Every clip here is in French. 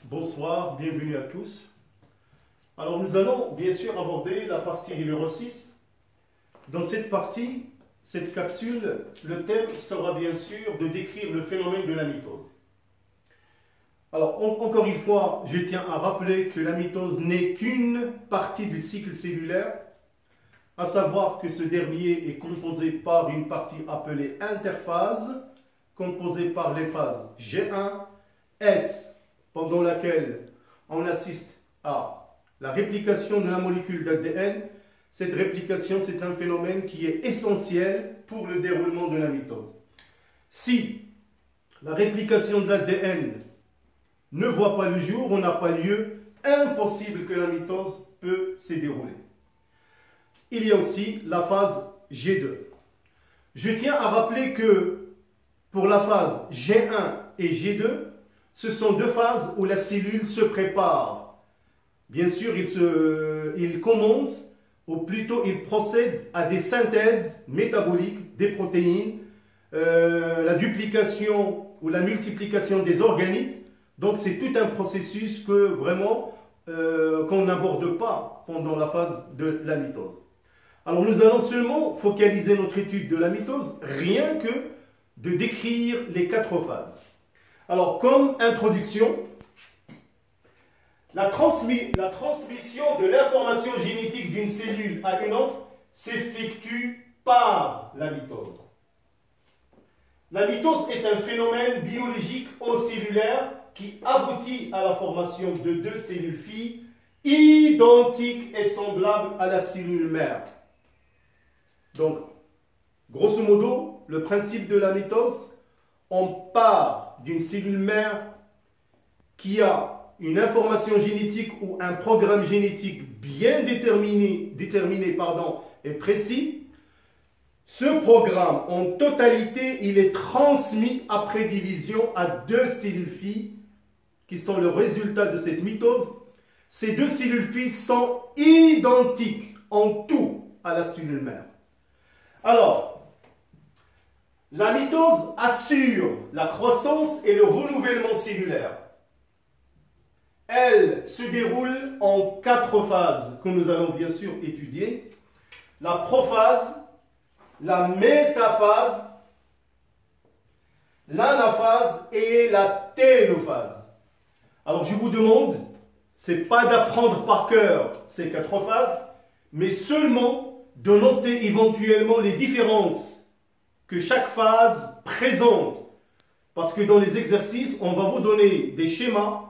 Bonsoir, bienvenue à tous. Alors nous allons bien sûr aborder la partie numéro 6. Dans cette partie, cette capsule, le thème sera bien sûr de décrire le phénomène de la mitose. Alors encore une fois, je tiens à rappeler que la mitose n'est qu'une partie du cycle cellulaire, à savoir que ce dernier est composé par une partie appelée interphase, composée par les phases G1, S, pendant laquelle on assiste à la réplication de la molécule d'ADN. Cette réplication, c'est un phénomène qui est essentiel pour le déroulement de la mitose. Si la réplication de l'ADN ne voit pas le jour, on n'a pas lieu, impossible que la mitose peut se dérouler. Il y a aussi la phase G2. Je tiens à rappeler que pour la phase G1 et G2, ce sont deux phases où la cellule se prépare. Bien sûr, il commence, ou plutôt il procède à des synthèses métaboliques des protéines, la duplication ou la multiplication des organites. Donc c'est tout un processus que vraiment qu'on n'aborde pas pendant la phase de la mitose. Alors nous allons seulement focaliser notre étude de la mitose, rien que de décrire les quatre phases. Alors, comme introduction, la transmission de l'information génétique d'une cellule à une autre s'effectue par la mitose. La mitose est un phénomène biologique ou cellulaire qui aboutit à la formation de deux cellules filles identiques et semblables à la cellule mère. Donc, grosso modo, le principe de la mitose, on part d'une cellule mère qui a une information génétique ou un programme génétique bien déterminé et précis. Ce programme, en totalité, il est transmis après division à deux cellules filles qui sont le résultat de cette mitose. Ces deux cellules filles sont identiques en tout à la cellule mère. Alors, la mitose assure la croissance et le renouvellement cellulaire. Elle se déroule en quatre phases que nous allons bien sûr étudier. La prophase, la métaphase, l'anaphase et la télophase. Alors je vous demande, ce n'est pas d'apprendre par cœur ces quatre phases, mais seulement de noter éventuellement les différences que chaque phase présente. Parce que dans les exercices, on va vous donner des schémas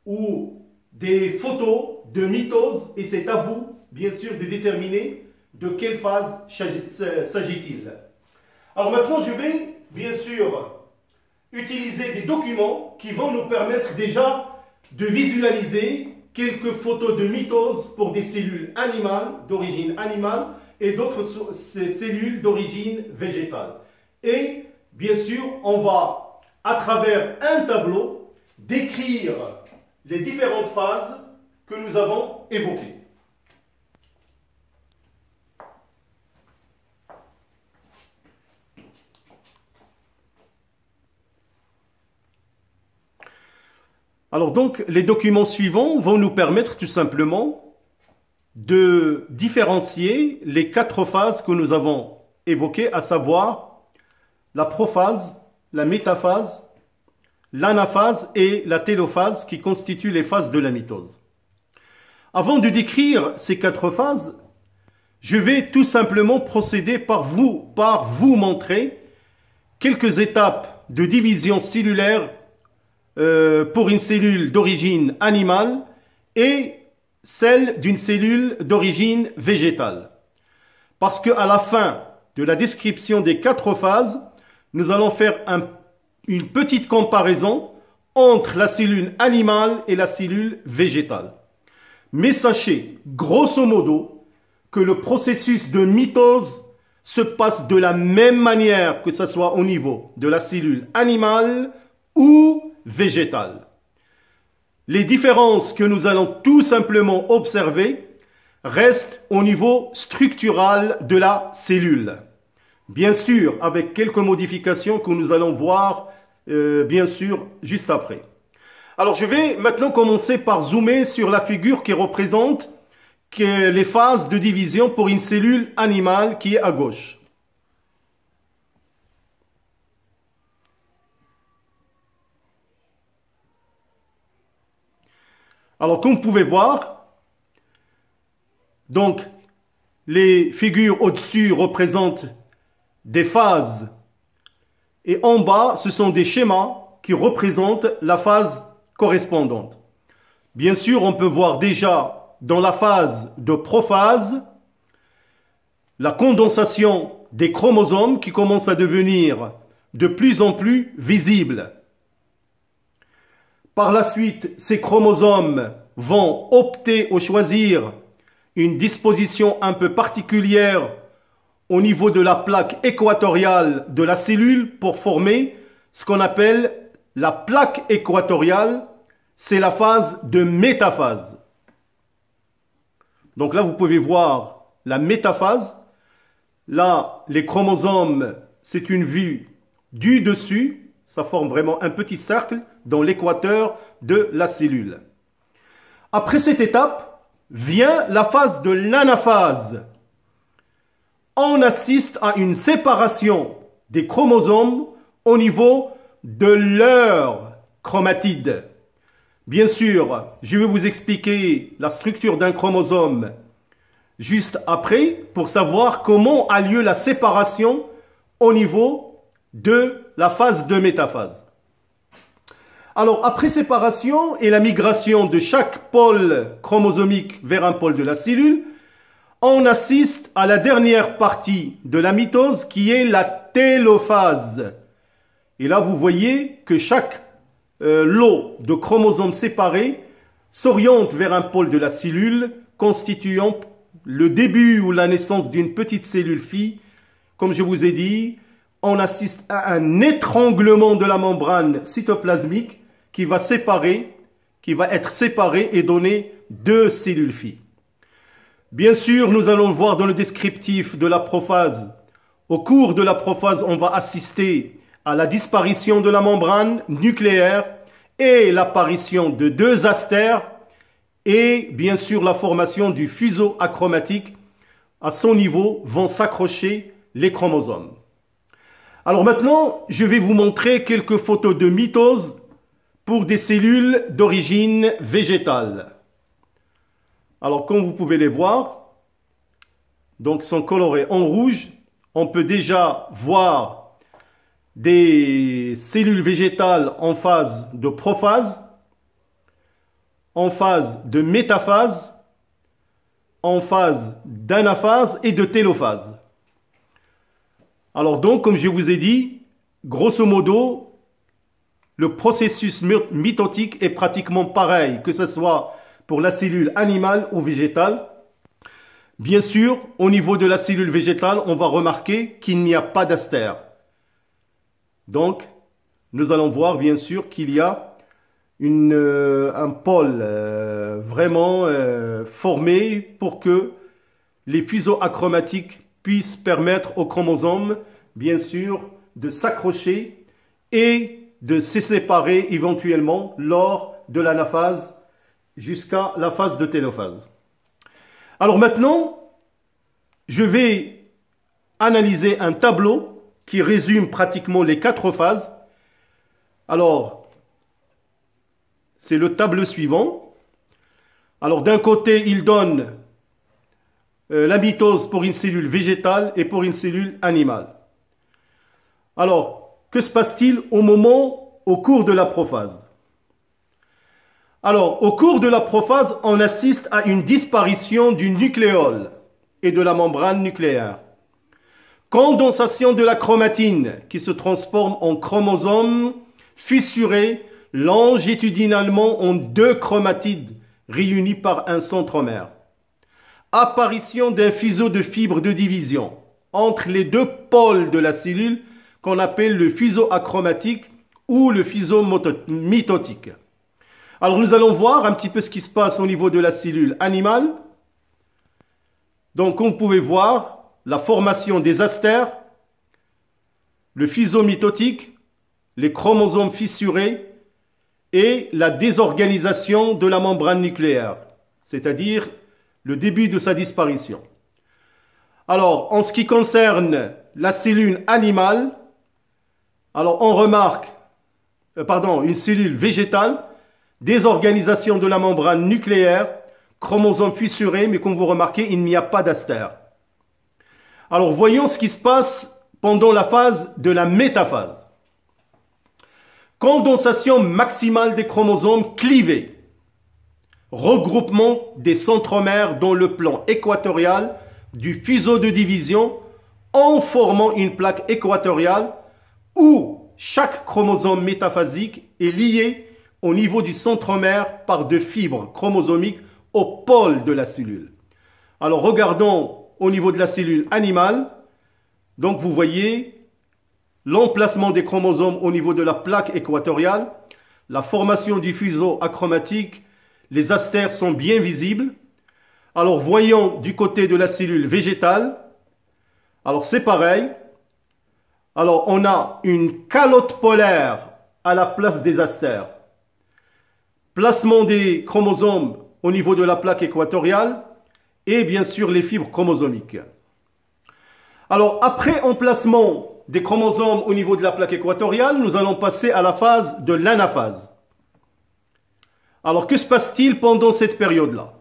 ou des photos de mitose et c'est à vous, bien sûr, de déterminer de quelle phase s'agit-il. Alors maintenant, je vais, bien sûr, utiliser des documents qui vont nous permettre déjà de visualiser quelques photos de mitose pour des cellules animales, d'origine animale, et d'autres cellules d'origine végétale. Et bien sûr, on va, à travers un tableau, décrire les différentes phases que nous avons évoquées. Alors donc, les documents suivants vont nous permettre tout simplement de différencier les quatre phases que nous avons évoquées, à savoir la prophase, la métaphase, l'anaphase et la télophase qui constituent les phases de la mitose. Avant de décrire ces quatre phases, je vais tout simplement procéder par vous montrer quelques étapes de division cellulaire pour une cellule d'origine animale et celle d'une cellule d'origine végétale. Parce qu'à la fin de la description des quatre phases, nous allons faire une petite comparaison entre la cellule animale et la cellule végétale. Mais sachez, grosso modo, que le processus de mitose se passe de la même manière que ce soit au niveau de la cellule animale ou végétale. Les différences que nous allons tout simplement observer restent au niveau structural de la cellule. Bien sûr, avec quelques modifications que nous allons voir bien sûr juste après. Alors je vais maintenant commencer par zoomer sur la figure qui représente les phases de division pour une cellule animale qui est à gauche. Alors comme vous pouvez voir, donc les figures au-dessus représentent des phases et en bas ce sont des schémas qui représentent la phase correspondante. Bien sûr, on peut voir déjà dans la phase de prophase la condensation des chromosomes qui commence à devenir de plus en plus visible. Par la suite, ces chromosomes vont opter ou choisir une disposition un peu particulière au niveau de la plaque équatoriale de la cellule pour former ce qu'on appelle la plaque équatoriale. C'est la phase de métaphase. Donc là, vous pouvez voir la métaphase. Là, les chromosomes, c'est une vue du dessus. Ça forme vraiment un petit cercle dans l'équateur de la cellule. Après cette étape, vient la phase de l'anaphase. On assiste à une séparation des chromosomes au niveau de leur chromatide. Bien sûr, je vais vous expliquer la structure d'un chromosome juste après pour savoir comment a lieu la séparation au niveau de la phase de métaphase. Alors, après séparation et la migration de chaque pôle chromosomique vers un pôle de la cellule, on assiste à la dernière partie de la mitose qui est la télophase. Et là, vous voyez que chaque lot de chromosomes séparés s'oriente vers un pôle de la cellule, constituant le début ou la naissance d'une petite cellule fille. Comme je vous ai dit, on assiste à un étranglement de la membrane cytoplasmique qui va être séparée et donner deux cellules filles. Bien sûr, nous allons le voir dans le descriptif de la prophase. Au cours de la prophase, on va assister à la disparition de la membrane nucléaire et l'apparition de deux astères et bien sûr la formation du fuseau achromatique. À son niveau vont s'accrocher les chromosomes. Alors maintenant, je vais vous montrer quelques photos de mitose pour des cellules d'origine végétale. Alors comme vous pouvez les voir, donc sont colorées en rouge, on peut déjà voir des cellules végétales en phase de prophase, en phase de métaphase, en phase d'anaphase et de télophase. Alors donc, comme je vous ai dit, grosso modo, le processus mitotique est pratiquement pareil, que ce soit pour la cellule animale ou végétale. Bien sûr, au niveau de la cellule végétale, on va remarquer qu'il n'y a pas d'astère. Donc, nous allons voir bien sûr qu'il y a un pôle vraiment formé pour que les fuseaux achromatiques puissent permettre aux chromosomes, bien sûr, de s'accrocher et de se séparer éventuellement lors de l'anaphase jusqu'à la phase de télophase. Alors maintenant, je vais analyser un tableau qui résume pratiquement les 4 phases. Alors, c'est le tableau suivant. Alors d'un côté, il donne la mitose pour une cellule végétale et pour une cellule animale. Alors, que se passe-t-il au cours de la prophase? Alors, au cours de la prophase, on assiste à une disparition du nucléole et de la membrane nucléaire. Condensation de la chromatine qui se transforme en chromosome fissuré longitudinalement en 2 chromatides réunis par un centromère. Apparition d'un fuseau de fibres de division entre les 2 pôles de la cellule qu'on appelle le fuseau achromatique ou le fuseau mitotique. Alors nous allons voir un petit peu ce qui se passe au niveau de la cellule animale. Donc comme vous pouvez voir, la formation des astères, le fuseau mitotique, les chromosomes fissurés et la désorganisation de la membrane nucléaire, c'est-à-dire le début de sa disparition. Alors, en ce qui concerne la cellule animale, alors on remarque, une cellule végétale, désorganisation de la membrane nucléaire, chromosome fissuré, mais comme vous remarquez, il n'y a pas d'aster. Alors, voyons ce qui se passe pendant la phase de la métaphase. Condensation maximale des chromosomes clivés. Regroupement des centromères dans le plan équatorial du fuseau de division en formant une plaque équatoriale où chaque chromosome métaphasique est lié au niveau du centromère par deux fibres chromosomiques au pôle de la cellule. Alors regardons au niveau de la cellule animale. Donc vous voyez l'emplacement des chromosomes au niveau de la plaque équatoriale, la formation du fuseau achromatique, les astères sont bien visibles. Alors voyons du côté de la cellule végétale. Alors c'est pareil. Alors on a une calotte polaire à la place des astères. Placement des chromosomes au niveau de la plaque équatoriale et bien sûr les fibres chromosomiques. Alors après emplacement des chromosomes au niveau de la plaque équatoriale, nous allons passer à la phase de l'anaphase. Alors que se passe-t-il pendant cette période-là?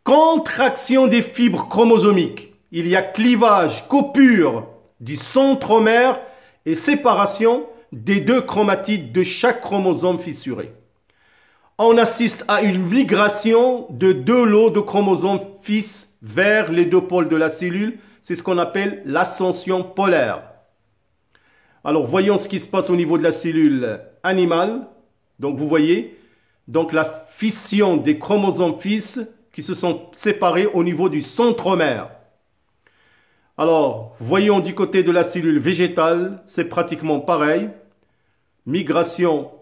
Contraction des fibres chromosomiques. Il y a clivage, coupure du centromère et séparation des deux chromatides de chaque chromosome fissuré. On assiste à une migration de deux lots de chromosomes fils vers les deux pôles de la cellule. C'est ce qu'on appelle l'ascension polaire. Alors voyons ce qui se passe au niveau de la cellule animale. Donc vous voyez, donc la fission des chromosomes fils qui se sont séparés au niveau du centromère. Alors voyons du côté de la cellule végétale, c'est pratiquement pareil. Migration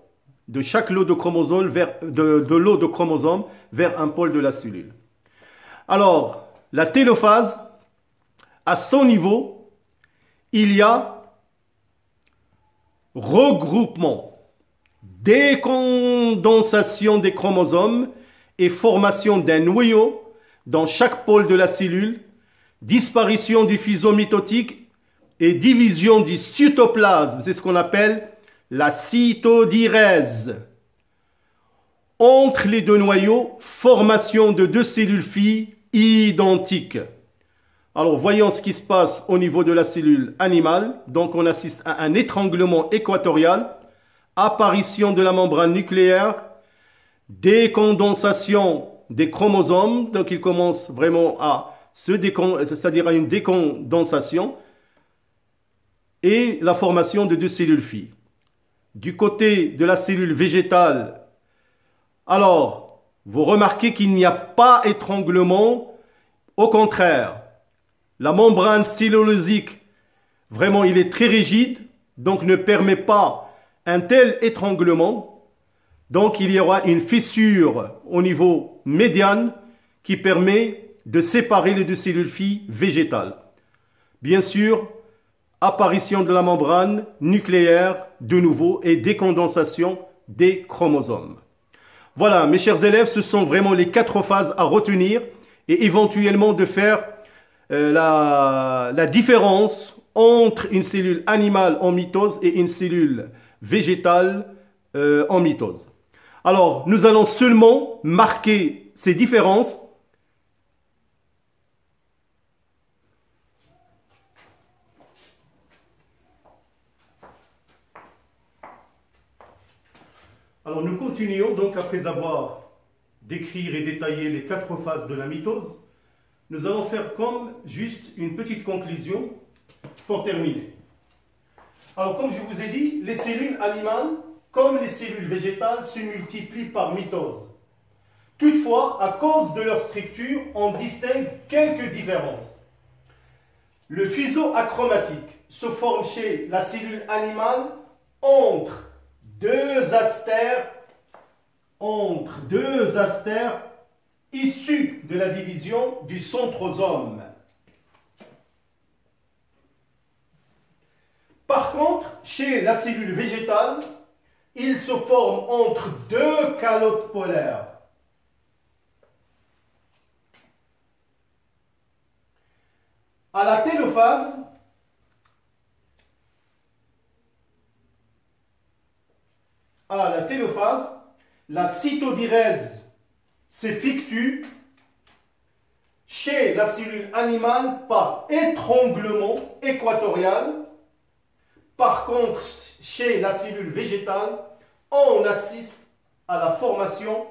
de chaque lot de chromosomes lot de chromosomes vers un pôle de la cellule. Alors la télophase, à son niveau, il y a regroupement, décondensation des chromosomes et formation d'un noyau dans chaque pôle de la cellule, disparition du fuseau mitotique et division du cytoplasme, c'est ce qu'on appelle la cytodirèse. Entre les deux noyaux, formation de deux cellules filles identiques. Alors, voyons ce qui se passe au niveau de la cellule animale. Donc, on assiste à un étranglement équatorial, apparition de la membrane nucléaire, décondensation des chromosomes. Donc, il commence vraiment à c'est-à-dire à une décondensation et la formation de deux cellules filles. Du côté de la cellule végétale, alors, vous remarquez qu'il n'y a pas étranglement, au contraire. La membrane cellulosique, vraiment, il est très rigide, donc ne permet pas un tel étranglement. Donc, il y aura une fissure au niveau médian qui permet de séparer les deux cellules filles végétales. Bien sûr, apparition de la membrane nucléaire de nouveau et décondensation des chromosomes. Voilà, mes chers élèves, ce sont vraiment les 4 phases à retenir et éventuellement de faire la différence entre une cellule animale en mitose et une cellule végétale en mitose. Alors, nous allons seulement marquer ces différences. Alors, nous continuons donc après avoir décrit et détaillé les 4 phases de la mitose. Nous allons faire comme juste une petite conclusion pour terminer. Alors, comme je vous ai dit, les cellules animales, comme les cellules végétales, se multiplient par mitose. Toutefois, à cause de leur structure, on distingue quelques différences. Le fuseau achromatique se forme chez la cellule animale entre deux astères issus de la division du centrosome. Par contre, chez la cellule végétale, il se forme entre deux calottes polaires. À la télophase, la cytodirèse s'effectue chez la cellule animale par étranglement équatorial. Par contre, chez la cellule végétale, on assiste à la formation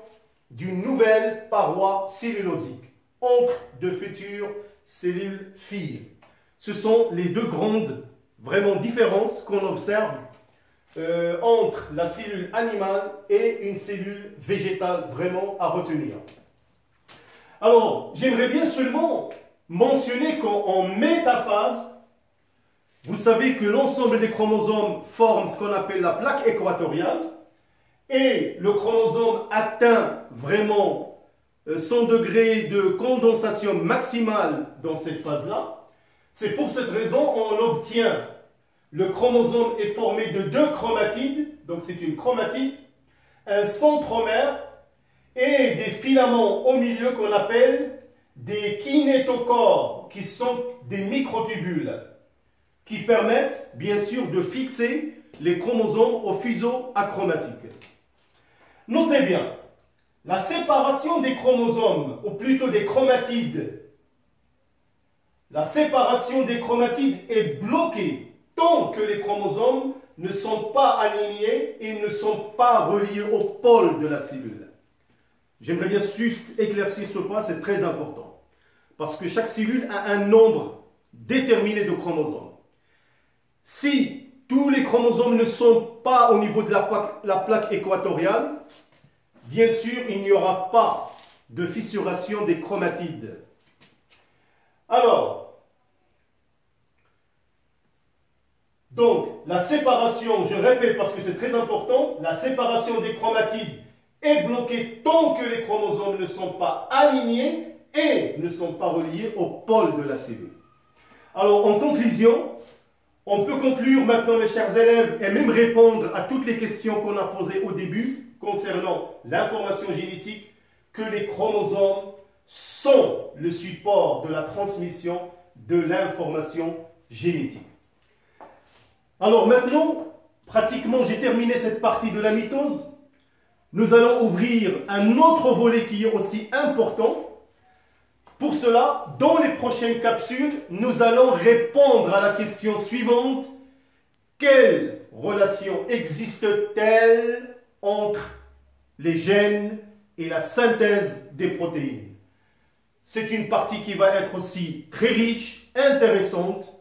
d'une nouvelle paroi cellulosique entre deux futures cellules filles. Ce sont les deux grandes vraiment différences qu'on observe entre la cellule animale et une cellule végétale vraiment à retenir. Alors, j'aimerais bien seulement mentionner qu'en métaphase, vous savez que l'ensemble des chromosomes forment ce qu'on appelle la plaque équatoriale et le chromosome atteint vraiment son degré de condensation maximale dans cette phase-là. C'est pour cette raison qu'on obtient le chromosome est formé de deux chromatides, donc c'est une chromatide, un centromère et des filaments au milieu qu'on appelle des kinétochores, qui sont des microtubules, qui permettent bien sûr de fixer les chromosomes au fuseau achromatique. Notez bien, la séparation des chromosomes, ou plutôt des chromatides, la séparation des chromatides est bloquée tant que les chromosomes ne sont pas alignés et ne sont pas reliés au pôle de la cellule. J'aimerais bien juste éclaircir ce point, c'est très important. Parce que chaque cellule a un nombre déterminé de chromosomes. Si tous les chromosomes ne sont pas au niveau de la plaque équatoriale, bien sûr, il n'y aura pas de fissuration des chromatides. Alors, donc, la séparation, je répète parce que c'est très important, la séparation des chromatides est bloquée tant que les chromosomes ne sont pas alignés et ne sont pas reliés au pôle de la cellule. Alors, en conclusion, on peut conclure maintenant, mes chers élèves, et même répondre à toutes les questions qu'on a posées au début concernant l'information génétique, que les chromosomes sont le support de la transmission de l'information génétique. Alors maintenant, pratiquement, j'ai terminé cette partie de la mitose. Nous allons ouvrir un autre volet qui est aussi important. Pour cela, dans les prochaines capsules, nous allons répondre à la question suivante. Quelle relation existe-t-elle entre les gènes et la synthèse des protéines? C'est une partie qui va être aussi très riche, intéressante.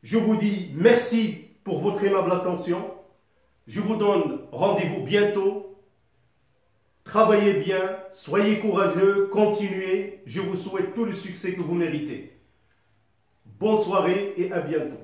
Je vous dis merci pour votre aimable attention. Je vous donne rendez-vous bientôt. Travaillez bien, soyez courageux, continuez. Je vous souhaite tout le succès que vous méritez. Bonne soirée et à bientôt.